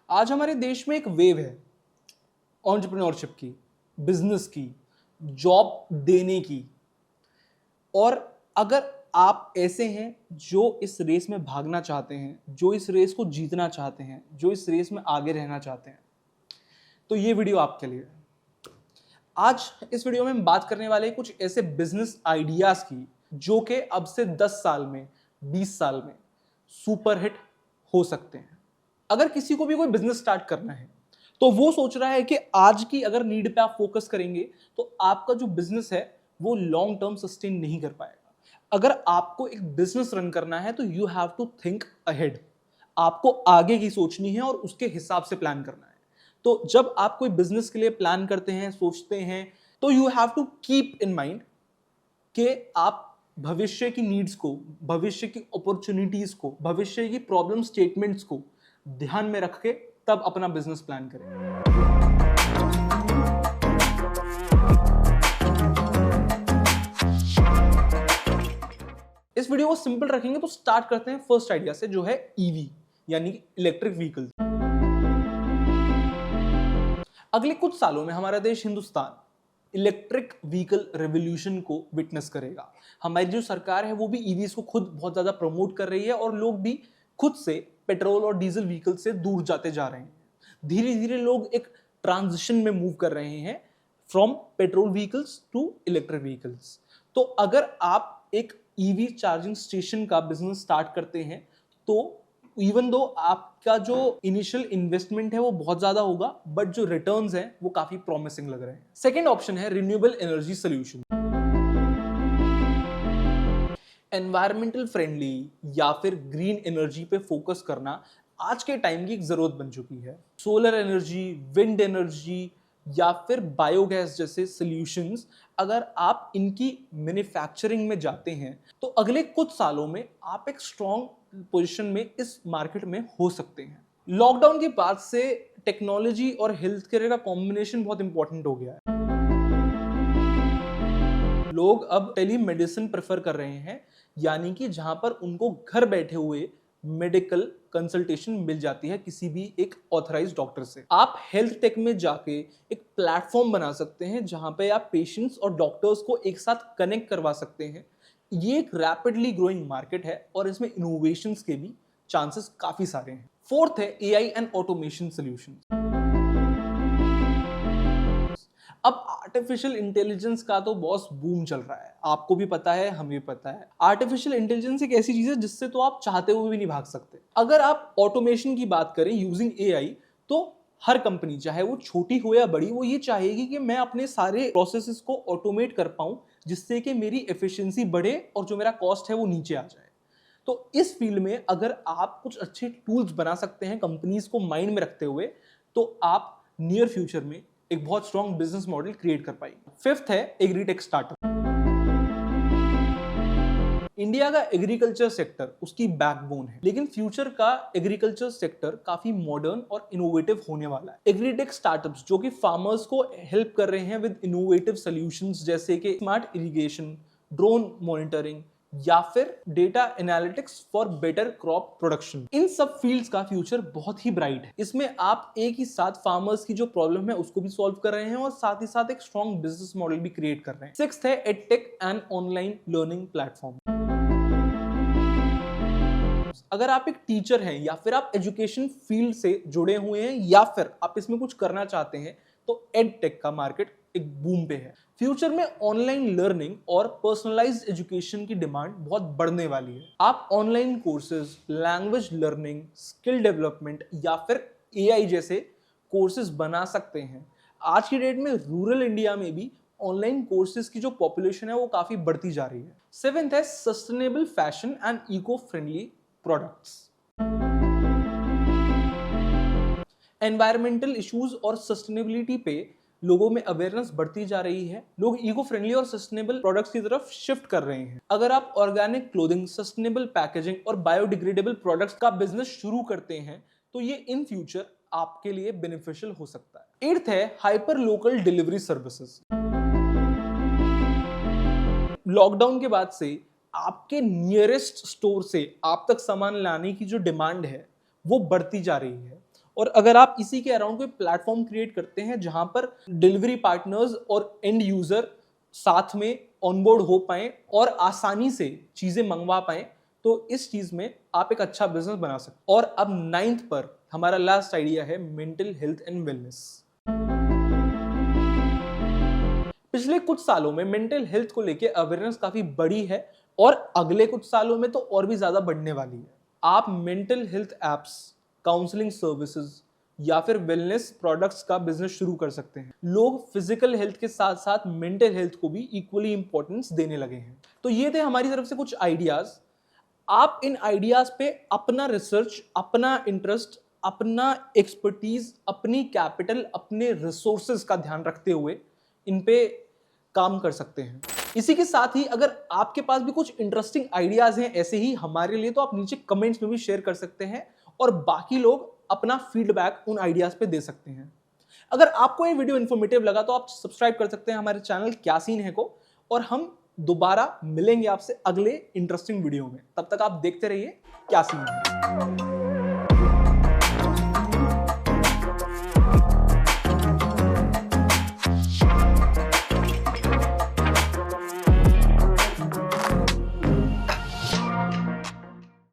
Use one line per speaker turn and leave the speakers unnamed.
आज हमारे देश में एक वेव है एंटरप्रेन्योरशिप की, बिजनेस की, जॉब देने की। और अगर आप ऐसे हैं जो इस रेस में भागना चाहते हैं, जो इस रेस को जीतना चाहते हैं, जो इस रेस में आगे रहना चाहते हैं, तो ये वीडियो आपके लिए है। आज इस वीडियो में हम बात करने वाले हैं कुछ ऐसे बिजनेस आइडियाज की जो कि अब से 10 साल में, 20 साल में सुपर हिट हो सकते हैं। अगर किसी को भी कोई बिजनेस स्टार्ट करना है तो वो सोच रहा है कि आज की अगर नीड पे आप फोकस करेंगे तो आपका जो बिजनेस है वो लॉन्ग टर्म सस्टेन नहीं कर पाएगा। अगर आपको एक बिजनेस रन करना है तो you have to think ahead. आपको आगे की सोचनी है और उसके हिसाब से प्लान करना है। तो जब आप कोई बिजनेस के लिए प्लान करते हैं, सोचते हैं, तो you have to keep in mind कि आप भविष्य की नीड्स को, भविष्य की अपॉर्चुनिटीज को, भविष्य की प्रॉब्लम स्टेटमेंट्स को ध्यान में रख के तब अपना बिजनेस प्लान करें। इस वीडियो को सिंपल रखेंगे तो स्टार्ट करते हैं फर्स्ट आइडिया से, जो है ईवी यानी इलेक्ट्रिक व्हीकल। अगले कुछ सालों में हमारा देश हिंदुस्तान इलेक्ट्रिक व्हीकल रेवोल्यूशन को विटनेस करेगा। हमारी जो सरकार है वो भी ईवीज को खुद बहुत ज्यादा प्रमोट कर रही है और लोग भी खुद से पेट्रोल और डीजल व्हीकल से दूर जाते जा रहे हैं। धीरे धीरे लोग एक ट्रांजिशन में मूव कर रहे हैं from petrol vehicles to electric vehicles. तो अगर आप एक ईवी चार्जिंग स्टेशन का बिजनेस स्टार्ट करते हैं तो इवन दो आपका जो इनिशियल इन्वेस्टमेंट है वो बहुत ज्यादा होगा, बट जो रिटर्न्स हैं वो काफी प्रॉमिसिंग लग रहे हैं। सेकेंड ऑप्शन है renewable energy solution. Environmental friendly या फिर ग्रीन एनर्जी पे फोकस करना आज के टाइम की एक जरूरत बन चुकी है। सोलर एनर्जी, विंड एनर्जी या फिर बायोगैस जैसे सॉल्यूशंस, अगर आप इनकी मैन्युफैक्चरिंग में जाते हैं तो अगले कुछ सालों में आप एक स्ट्रॉन्ग पोजीशन में इस मार्केट में हो सकते हैं। लॉकडाउन के बाद से टेक्नोलॉजी और हेल्थ केयर का कॉम्बिनेशन बहुत इंपॉर्टेंट हो गया है। लोग अब टेलीमेडिसिन प्रेफर कर रहे हैं, यानी कि जहां पर उनको घर बैठे हुए मेडिकल कंसल्टेशन मिल जाती है किसी भी एक ऑथराइज्ड डॉक्टर से। आप हेल्थ टेक में जाके एक प्लेटफॉर्म बना सकते हैं जहां पे आप पेशेंट्स और डॉक्टर्स को एक साथ कनेक्ट करवा सकते हैं। ये एक रैपिडली ग्रोइंग मार्केट है और इसमें इनोवेशंस के भी चांसेस काफी सारे हैं। फोर्थ है एआई एंड ऑटोमेशन सॉल्यूशंस। अब आर्टिफिशियल इंटेलिजेंस का तो बॉस बूम चल रहा है, आपको भी पता है, हमें भी पता है। आर्टिफिशियल इंटेलिजेंस एक ऐसी चीज है जिससे तो आप चाहते हुए भी नहीं भाग सकते। अगर आप ऑटोमेशन की बात करें यूजिंग एआई, तो हर कंपनी, चाहे वो छोटी हो या बड़ी, वो ये चाहेगी कि मैं अपने सारे प्रोसेसेस को ऑटोमेट कर पाऊं जिससे कि मेरी एफिशिएंसी बढ़े और जो मेरा कॉस्ट है वो नीचे आ जाए। तो इस फील्ड में अगर आप कुछ अच्छे टूल्स बना सकते हैं कंपनीज को माइंड में रखते हुए, तो आप नियर फ्यूचर में एक बहुत स्ट्रॉन्ग बिजनेस मॉडल क्रिएट कर पाएंगे। फिफ्थ है एग्रीटेक स्टार्टअप। इंडिया का एग्रीकल्चर सेक्टर उसकी बैकबोन है, लेकिन फ्यूचर का एग्रीकल्चर सेक्टर काफी मॉडर्न और इनोवेटिव होने वाला है। एग्रीटेक स्टार्टअप्स जो कि फार्मर्स को हेल्प कर रहे हैं विद इनोवेटिव सॉल्यूशंस, जैसे कि स्मार्ट इरिगेशन, ड्रोन मॉनिटरिंग या फिर data analytics for better crop production. इन सब फील्ड्स का फ्यूचर बहुत ही ब्राइट है। इसमें आप एक ही साथ फार्मर्स की जो प्रॉब्लम है उसको भी सॉल्व कर रहे हैं और साथ ही साथ एक स्ट्रॉन्ग बिजनेस मॉडल भी क्रिएट कर रहे हैं। सिक्स्थ है edtech and online learning platform. अगर आप एक टीचर हैं या फिर आप एजुकेशन फील्ड से जुड़े हुए हैं या फिर आप इसमें कुछ करना चाहते हैं, तो एडटेक का मार्केट एक बूम पे है। फ्यूचर में ऑनलाइन लर्निंग और पर्सनलाइज्ड एजुकेशन की डिमांड बहुत बढ़ने वाली है। आप online courses, language learning, skill development या फिर एआई जैसे कोर्सेज बना सकते हैं। आज की डेट में रूरल इंडिया में भी ऑनलाइन कोर्सेज की जो पॉपुलेशन है वो काफी बढ़ती जा रही है। सेवेंथ है sustainable fashion and eco friendly products. Environmental issues और सस्टेनेबिलिटी पे लोगों में अवेयरनेस बढ़ती जा रही है। लोग इको फ्रेंडली और सस्टेनेबल प्रोडक्ट्स की तरफ शिफ्ट कर रहे हैं। अगर आप ऑर्गेनिक क्लोथिंग, सस्टेनेबल पैकेजिंग और बायोडिग्रेडेबल प्रोडक्ट्स का बिजनेस शुरू करते हैं तो ये इन फ्यूचर आपके लिए बेनिफिशियल हो सकता है। एट्थ है hyper local delivery services. Lockdown के बाद से आपके नियरेस्ट स्टोर से आप तक सामान लाने की जो डिमांड है वो बढ़ती जा रही है और अगर आप इसी के अराउंड कोई प्लेटफॉर्म क्रिएट करते हैं जहां पर डिलीवरी पार्टनर्स और एंड यूजर साथ में ऑनबोर्ड हो पाए और आसानी से चीजें मंगवा पाए, तो इस चीज में आप एक अच्छा बिजनेस बना सकते। और अब 9th पर हमारा लास्ट आइडिया है मेंटल हेल्थ एंड वेलनेस। पिछले कुछ सालों में मेंटल हेल्थ को लेके अवेयरनेस काफी बड़ी है और अगले कुछ सालों में तो और भी ज्यादा बढ़ने वाली है। आप mental health apps, counselling services या फिर वेलनेस प्रोडक्ट्स का बिजनेस शुरू कर सकते हैं। लोग फिजिकल हेल्थ के साथ साथ मेंटल हेल्थ को भी इक्वली इंपॉर्टेंस देने लगे हैं। तो ये थे हमारी तरफ से कुछ आइडियाज। आप इन आइडियाज पे अपना रिसर्च, अपना इंटरेस्ट, अपना एक्सपर्टीज, अपनी कैपिटल, अपने रिसोर्सेज का ध्यान रखते हुए इन पे काम कर सकते हैं। इसी के साथ ही अगर आपके पास भी कुछ इंटरेस्टिंग आइडियाज हैं ऐसे ही हमारे लिए, तो आप नीचे कमेंट्स में भी शेयर कर सकते हैं और बाकी लोग अपना फीडबैक उन आइडियाज पे दे सकते हैं। अगर आपको ये वीडियो इन्फॉर्मेटिव लगा तो आप सब्सक्राइब कर सकते हैं हमारे चैनल क्या सीन है को, और हम दोबारा मिलेंगे आपसे अगले इंटरेस्टिंग वीडियो में। तब तक आप देखते रहिए क्या सीन है।